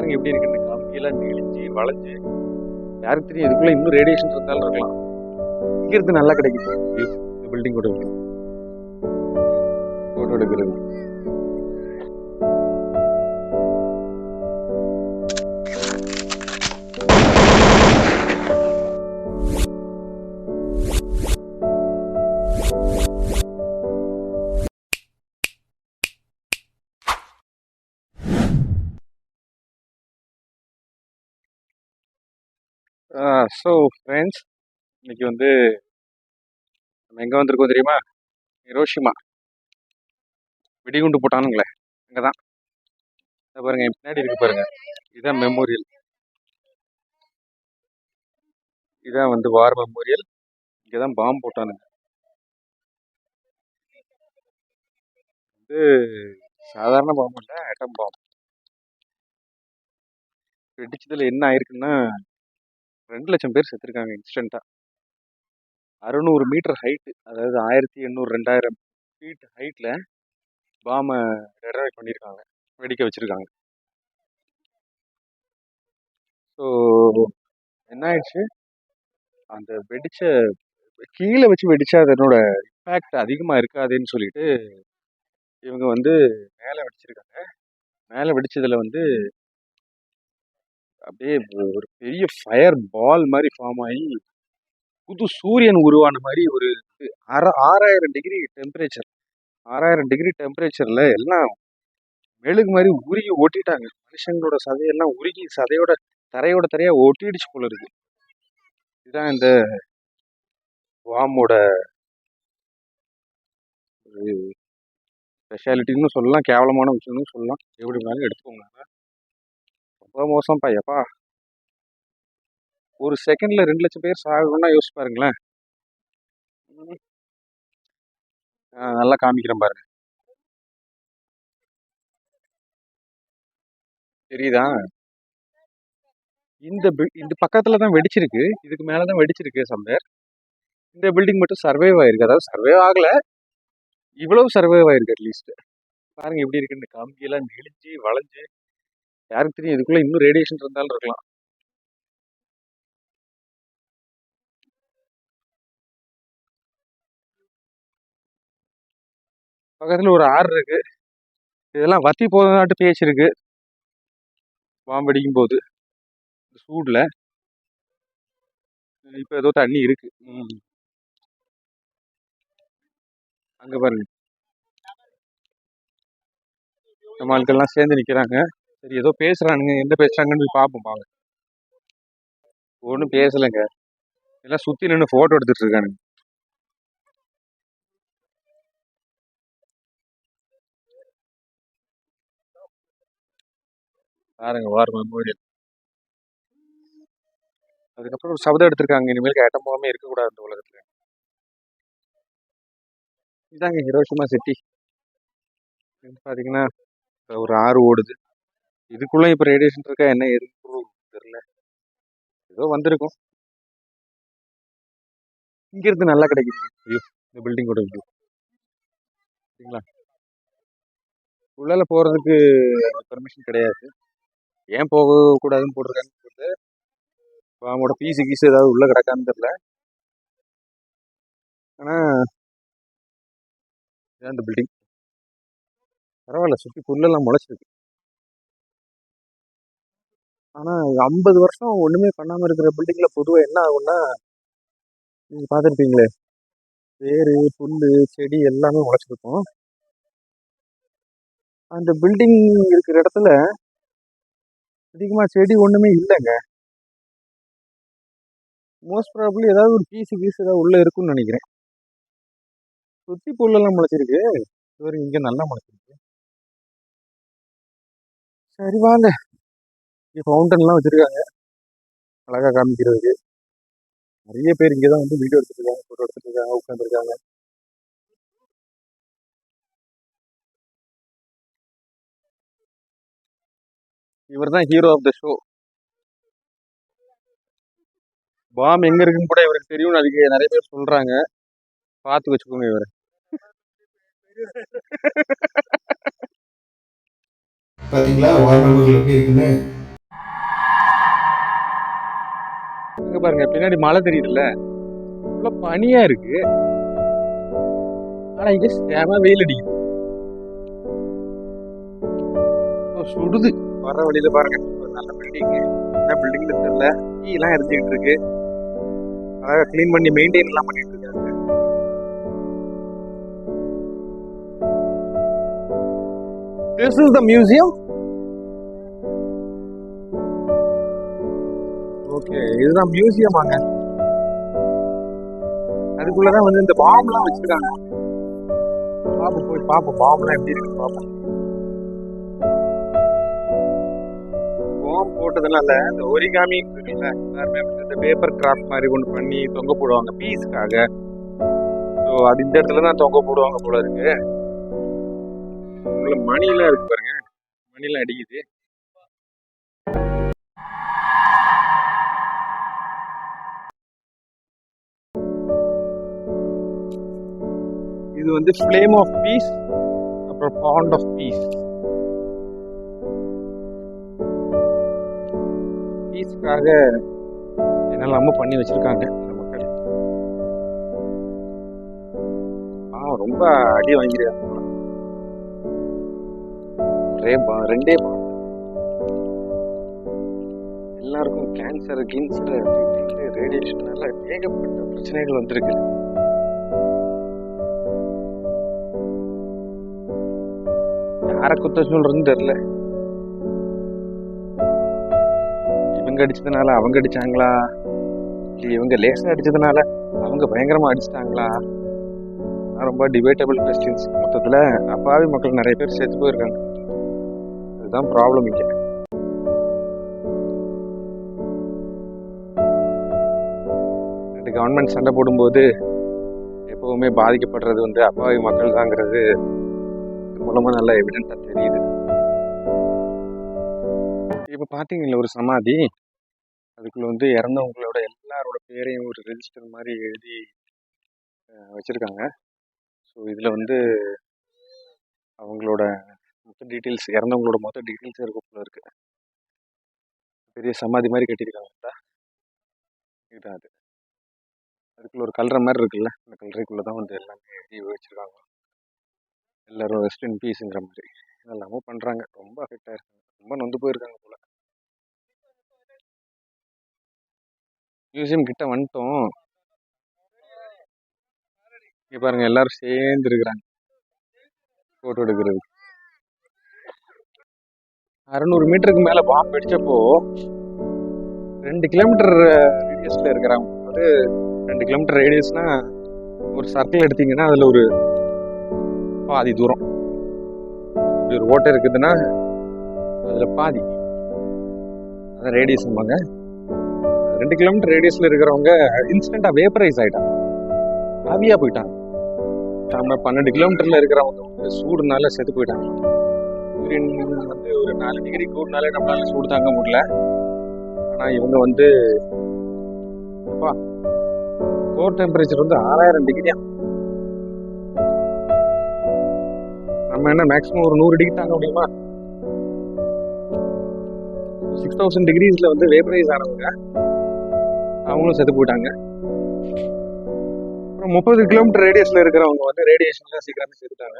பாருங்க எப்படி இருக்குன்னு, கம்பியெல்லாம் நெளிஞ்சு வளைஞ்சு. யாருக்கு தெரியும் இதுக்குள்ள இன்னும் ரேடியேஷன் இருந்தாலும் இருக்கலாம். இங்க இருந்து நல்லா கிடைக்குது view. இந்த பில்டிங்கோட view. போட்டோ எடுக்கிறது. ஸோ ஃப்ரெண்ட்ஸ், இன்னைக்கு வந்து நம்ம எங்கே வந்திருக்கோம் தெரியுமா? ஹிரோஷிமா. வெடிகுண்டு போட்டானுங்களே அங்கே தான். பாருங்க என் பின்னாடி இருக்கு பாருங்க, இதுதான் மெமோரியல். இதான் வந்து வார் மெமோரியல். இங்கே தான் பாம்பு போட்டானுங்க. இது சாதாரண பாம்பு இல்லை, ஆட்டம் பாம்பு. வெடிச்சதுல என்ன ஆயிருக்குன்னா 2 லட்சம் பேர் செத்துருக்காங்க இன்ஸ்டண்டா. 600 மீட்டர் ஹைட்டு, அதாவது 1800 2000 ஃபீட் ஹைட்ல பாம்பை டெரைவ் பண்ணியிருக்காங்க, வெடிக்க வச்சிருக்காங்க. ஸோ என்ன ஆயிடுச்சு, அந்த வெடிச்ச கீழே வச்சு வெடிச்சா அதனோட இம்பேக்ட் அதிகமாக இருக்காதுன்னு சொல்லிட்டு இவங்க வந்து மேலே வெடிச்சிருக்காங்க. மேலே வெடிச்சதுல வந்து அப்படியே ஒரு பெரிய ஃபயர் பால் மாதிரி ஃபார்ம் ஆகி புது சூரியன் உருவான மாதிரி ஒரு 6000 டிகிரி டெம்பரேச்சர். 6000 டிகிரி டெம்பரேச்சர்ல எல்லாம் மெழுகு மாதிரி உருகி ஒட்டிட்டாங்க. மனுஷங்களோட சதையெல்லாம் உருகி சதையோட தரையோட தரையா ஒட்டிடுச்சு போல இருக்கு. இதுதான் இந்த வாமோட ஸ்பெஷாலிட்டின்னு சொல்லலாம், கேவலமான விஷயம்னு சொல்லலாம், எப்படி வேணாலும் எடுத்துக்கோங்க. ரொம்ப மோசம் பையப்பா. ஒரு செகண்ட்ல 2 லட்சம் பேர் சாகணும்னா யோசிச்சு பாருங்களேன். நல்லா காமிக்கிறேன் பாருங்க, தெரியுதா? இந்த பக்கத்துல தான் வெடிச்சிருக்கு, இதுக்கு மேலதான் வெடிச்சிருக்கு சம்பேர். இந்த பில்டிங் மட்டும் சர்வைவ் ஆயிருக்கு, அதாவது சர்வைவ் ஆகல, இவ்வளவு சர்வைவ் ஆயிருக்கு அட்லீஸ்ட். பாருங்க எப்படி இருக்குன்னு, கம்பியெல்லாம் நெளிஞ்சு வளைஞ்சு. யாருக்கு தெரியும் இதுக்குள்ள இன்னும் ரேடியேஷன் இருந்தாலும் இருக்கலாம். பக்கத்துல ஒரு ஆறு இருக்கு, இதெல்லாம் வத்தி போதாட்டு பேச்சிருக்கு. பாம்பு அடிக்கும் போது சூடுல இப்ப ஏதோ தண்ணி இருக்கு. அங்க பாருங்க, நம்ம ஆட்கள்லாம் சேர்ந்து நிக்கிறாங்க. சரி ஏதோ பேசுறானுங்க, எந்த பேசுறாங்கன்னு போய் பார்ப்போம். பாங்க, ஒன்றும் பேசலைங்க, எல்லாம் சுத்தி நின்று போட்டோ எடுத்துட்டு இருக்கானுங்க. பாருங்க வார் மெமோரியல். அதுக்கப்புறம் ஒரு சபதம் எடுத்திருக்காங்க, இனிமேல் ஆட்டம் பாம்பே இருக்கக்கூடாது இந்த உலகத்துல. இதாங்க ஹிரோஷிமா சிட்டி. பாத்தீங்கன்னா ஒரு ஆறு ஓடுது, இதுக்குள்ள இப்ப ரேடியேஷன் இருக்கா என்ன ஏதுன்னு தெரியல, ஏதோ வந்திருக்கும். இங்க இருந்து நல்லா கிடைக்குது வியூ, இந்த பில்டிங்கோட வியூ. சரிங்களா, உள்ளால போறதுக்கு பெர்மிஷன் கிடையாது. ஏன் போக கூடாதுன்னு போட்டிருக்காங்க. அவங்களோட பீஸு கீஸு ஏதாவது உள்ள கிடக்கான்னு தெரியல. ஆனா இதான் இந்த பில்டிங். பரவாயில்ல, சுத்தி புல்லெல்லாம் முளைச்சிருக்கு. ஆனா 50 வருஷம் ஒண்ணுமே பண்ணாம இருக்கிற பில்டிங்ல பொதுவா என்ன ஆகும்னா, நீங்க பாத்துருப்பீங்களே, வேறு புல்லு செடி எல்லாமே முளைச்சிருக்கும். அந்த பில்டிங் இருக்கிற இடத்துல அதிகமா செடி ஒண்ணுமே இல்லைங்க. மோஸ்ட் ப்ராபப்ளி ஏதாவது ஒரு பீஸு கீஸ் ஏதாவது உள்ள இருக்கும்னு நினைக்கிறேன். சுத்தி புல்லெல்லாம் முளைச்சிருக்கு, இவரு இங்க நல்லா முளைச்சிருக்கு. சரி வாங்க, ஃபவுண்டன் எல்லாம் வச்சிருக்காங்க அழகா காமிக்கிறதுக்கு. நிறைய பேர் இங்கதான் வந்து வீடியோ எடுத்துட்டு இருக்காங்க, போட்டோ எடுத்துட்டு இருக்காங்க, உட்காந்துருக்காங்க. இவர் தான் hero of the show. Bomb எங்க இருக்குன்னு கூட இவருக்கு தெரியும், அதுக்கு நிறைய பேர் சொல்றாங்க, பார்த்து வச்சுக்கோங்க இவரை. பாத்தீங்களா வார் மெமோரியல் எப்படி இருக்குன்னு. பாருங்க, பின்னாடி மழை தெரியுதுல்ல, இவ்வளவு பனியா இருக்கு. ஆனா இங்க செம வெயில் அடிக்குது, சுடுது. வர வழியில பாருங்க ஒரு நல்ல பில்டிங், என்ன பில்டிங்னு தெரியல, டீலாம் எரிஞ்சுக்கிட்டு இருக்கு. அழகா கிளீன் பண்ணி மெயின்டைன் எல்லாம் பண்ணிட்டு இருக்காங்க. This is the museum. Okay, இதுதான் மியூசியம் ஆங்க. அதுக்குள்ளதான் வந்து இந்த பாம்லாம் வச்சிருக்காங்க. பாப்போம், போய் பாப்போம் பாம்லாம் எப்படி இருக்கு பாப்போம். பாம் போட்டதுனால இந்த ஒரிகாமி இருக்குல்ல, எல்லாருமே இந்த பேப்பர் கிராஃப்ட் மாதிரி ஒன்று பண்ணி தொங்க போடுவாங்க பீஸ்க்காக. ஸோ அது இந்த இடத்துல தான் தொங்க போடுவாங்க போல இருக்கு. உள்ள மணிலாம் இருக்கு பாருங்க, மணிலாம் அடிக்குது. இது வந்து ஃப்ளேம் ஆஃப் பீஸ், அப்புறம் பாண்ட் ஆஃப் பீஸ். பீஸ்க்காக என்னெல்லாமோ பண்ணி வச்சிருக்காங்க இந்த மக்கள். ரொம்ப அடி வாங்கிருக்காங்க. ரெண்டே பாண்ட். எல்லாருக்கும் கேன்சர் கின்சர் ரேடியேஷனால ஏகப்பட்ட பிரச்சனைகள் வந்திருக்கு. யாரை குத்த சொல்றதுன்னு தெரியல. இவங்க அடிச்சதுனால அவங்க அடிச்சாங்களா, இல்லை இவங்க லேசா அடிச்சதுனால அவங்க பயங்கரமா அடிச்சிட்டாங்களா? ரொம்ப டிபேட்டபிள் கொஸ்டின்ஸ். மொத்தத்துல அப்பாவி மக்கள் நிறைய பேர் செத்து போயிருக்காங்க. அதுதான் ப்ராப்ளம் இங்க. கவர்மெண்ட் சண்டை போடும்போது எப்பவுமே பாதிக்கப்படுறது வந்து அப்பாவி மக்கள் தாங்கிறது மூலமா நல்லா எவிடென்ட்டா தெரியுது. இப்ப பாத்தீங்களா ஒரு சமாதி, அதுக்குள்ள வந்து இறந்தவங்களோட எல்லாரோட பேரையும் ஒரு ரெஜிஸ்டர் மாதிரி எழுதி வச்சிருக்காங்க. ஸோ இதுல வந்து அவங்களோட மொத்த டீட்டெயில்ஸ், இறந்தவங்களோட மொத்த டீட்டெயில்ஸ் இருக்குள்ள இருக்கு. பெரிய சமாதி மாதிரி கட்டியிருக்காங்க. இதுதான் அது. அதுக்குள்ள ஒரு கல்ற மாதிரி இருக்குல்ல, அந்த கல்றைக்குள்ளதான் வந்து எல்லாமே எழுதி வச்சிருக்காங்க. எல்லாரும் ரெஸ்ட் இன் பீஸ்ங்கிற மாதிரி எல்லாமே பண்றாங்க. ரொம்ப அஃபெக்ட் ஆயிருக்காங்க, ரொம்ப நொந்து போயிருக்காங்க போல. மியூசியம் கிட்ட வந்துட்டோம். இங்க பாருங்க, எல்லாரும் சேர்ந்து இருக்கிறாங்க போட்டோ எடுக்கிறது. 600 மீட்டருக்கு மேல பாம்பு வெடிச்சப்போ 2 கிலோமீட்டர் ரேடியஸ்ல இருக்கிறாங்க. அது 2 கிலோமீட்டர் ரேடியஸ்னா ஒரு சர்க்கிள் எடுத்தீங்கன்னா அதுல ஒரு பாதி தூரம், ஒரு ஓட்டை இருக்குதுன்னா அதுல பாதி அதான் ரேடியஸ். 2 கிலோமீட்டர் ரேடியஸ்ல இருக்கிறவங்க இன்ஸ்டன்டா வேப்பரைஸ் ஆயிட்டாங்க, ஆவியா போயிட்டாங்க. நம்ம 12 கிலோமீட்டர்ல இருக்கிறவங்க வந்து சூடுனால செத்து போயிட்டாங்க. சூரியன் வந்து ஒரு 4 டிகிரி கூடுனாலே நம்மளால சூடு தாங்க முடியல. ஆனா இவங்க வந்து கோர் டெம்பரேச்சர் வந்து 6000 டிகிரியா. நம்ம என்ன மேக்ஸிமம் ஒரு 100 டிகிரி தாங்க முடியுமா? 6000 டிகிரிஸ்ல வந்து வேப்பரைஸ் ஆனவங்க அவங்களும் செத்து போயிட்டாங்க. அப்புறம் 30 கிலோமீட்டர் ரேடியஸ்ல இருக்கிறவங்க வந்து ரேடியேஷன்ல சீக்கிரமே செத்துட்டாங்க.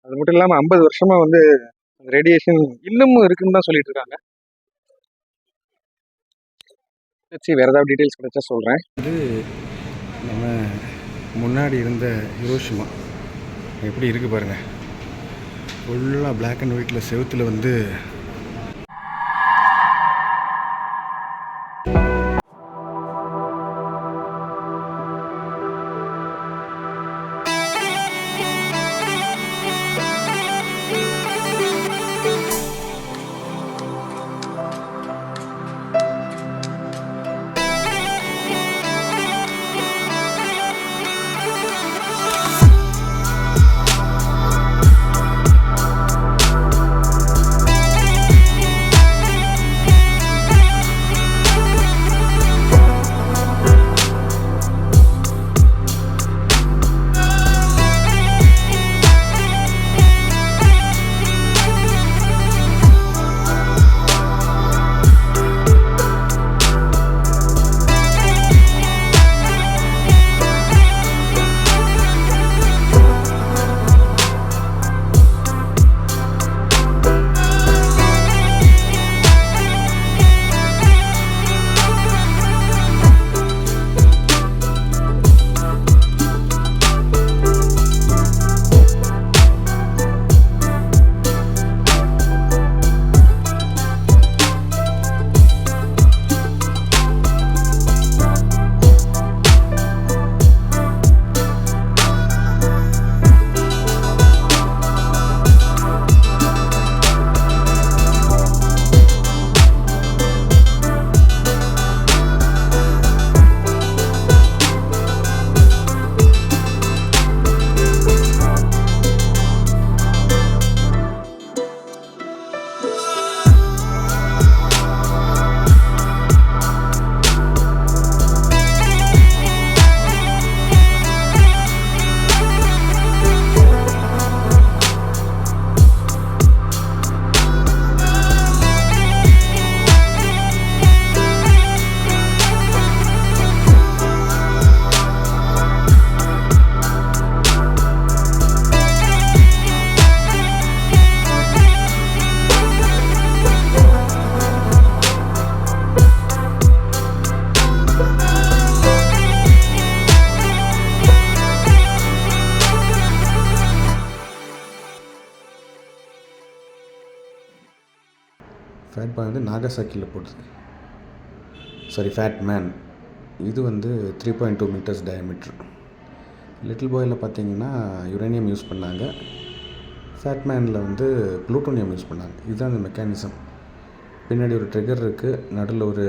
அது மட்டும் இல்லாம 50 வருஷமா வந்து ரேடியேஷன் இன்னமும் இருக்குன்னு தான் சொல்லிட்டு இருக்காங்க. சரி, வேற ஏதாவது டீட்டெயில்ஸ் கிடைச்சா சொல்றேன். இது நம்ம முன்னாடி இருந்த ஹிரோஷிமா எப்படி இருக்கு பாருங்க. ஃபுல்லாக பிளாக் அண்ட் ஒயிட்ல செவுத்துல வந்து அப்போ வந்து நாகசாக்கியில் போட்டது. Sorry, fat man. இது வந்து 3.2 மீட்டர்ஸ் டயாமீட்ரு. லிட்டில் பாயில் பார்த்தீங்கன்னா யுரேனியம் யூஸ் பண்ணாங்க. ஃபேட் மேனில் வந்து ப்ளூட்டோனியம் யூஸ் பண்ணாங்க. இதுதான் அந்த மெக்கானிசம். பின்னாடி ஒரு ட்ரிகர் இருக்குது, நடுவில் ஒரு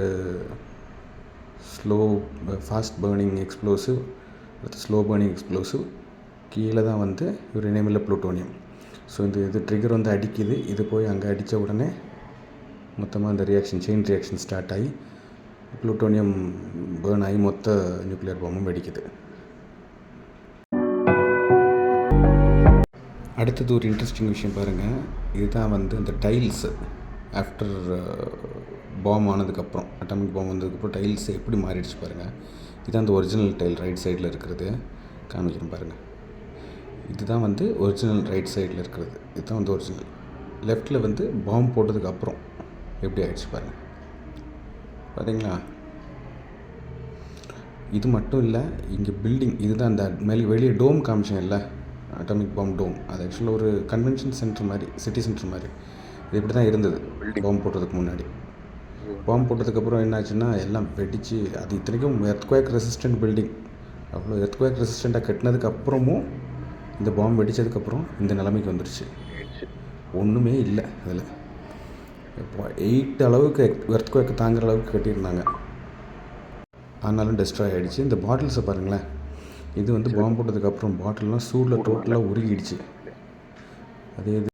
ஃபாஸ்ட் பேர்னிங் எக்ஸ்ப்ளோசிவ், அடுத்து ஸ்லோ பேர்னிங் எக்ஸ்ப்ளோசிவ், கீழே தான் வந்து யுரேனியம் இல்லை ப்ளூட்டோனியம். ஸோ இது ட்ரிகர் வந்து அடிக்குது, இது போய் அங்கே அடித்த உடனே மொத்தமாக அந்த செயின் ரியாக்ஷன் ஸ்டார்ட் ஆகி ப்ளூட்டோனியம் பேர்ன் ஆகி மொத்த நியூக்ளியர் பாம்பும் வெடிக்குது. அடுத்தது ஒரு இன்ட்ரெஸ்டிங் விஷயம் பாருங்கள். இதுதான் வந்து அந்த டைல்ஸு ஆஃப்டர் பாம் ஆனதுக்கப்புறம், அட்டாமிக் பாம் வந்ததுக்கப்புறம் டைல்ஸ் எப்படி மாறிடுச்சு பாருங்கள். இதுதான் அந்த ஒரிஜினல் டைல் ரைட் சைடில் இருக்கிறது. காமிக்கிறேன் பாருங்கள். இதுதான் வந்து ஒரிஜினல் ரைட் சைடில் இருக்கிறது. இதுதான் வந்து ஒரிஜினல். லெஃப்டில் வந்து பாம் போட்டதுக்கப்புறம் எப்படி ஆகிடுச்சு பாருங்கள். பார்த்தீங்களா? இது மட்டும் இல்லை, இங்கே பில்டிங் இதுதான் அந்த வெளியே டோம் காமிச்சேன் இல்லை, அட்டாமிக் பாம் டோம். அது ஆக்சுவலாக ஒரு கன்வென்ஷன் சென்டர் மாதிரி, சிட்டி சென்டர் மாதிரி. இது இப்படி தான் இருந்தது பாம்பு போட்டதுக்கு முன்னாடி. பாம்பு போட்டதுக்கப்புறம் என்னாச்சுன்னா எல்லாம் வெடித்து, அது இத்தனைக்கும் எர்த்குவேக் ரெசிஸ்டன்ட் பில்டிங். அவ்வளோ எர்த்குவேக் ரெசிஸ்டண்ட்டாக கட்டினதுக்கப்புறமும் இந்த பாம்பு வெடித்ததுக்கப்புறம் இந்த நிலைமைக்கு வந்துடுச்சு. ஒன்றுமே இல்லை அதில். இப்போ 8 அளவுக்கு எர்த்குவேக் தாங்குகிற அளவுக்கு கட்டியிருந்தாங்க, ஆனாலும் டெஸ்ட்ராய் ஆகிடுச்சு. இந்த பாட்டில்ஸை பாருங்களேன். இது வந்து பாம்பு போட்டதுக்கப்புறம் பாட்டில்லாம் சூடில் டோட்டலாக உருகிடுச்சு. அதே இது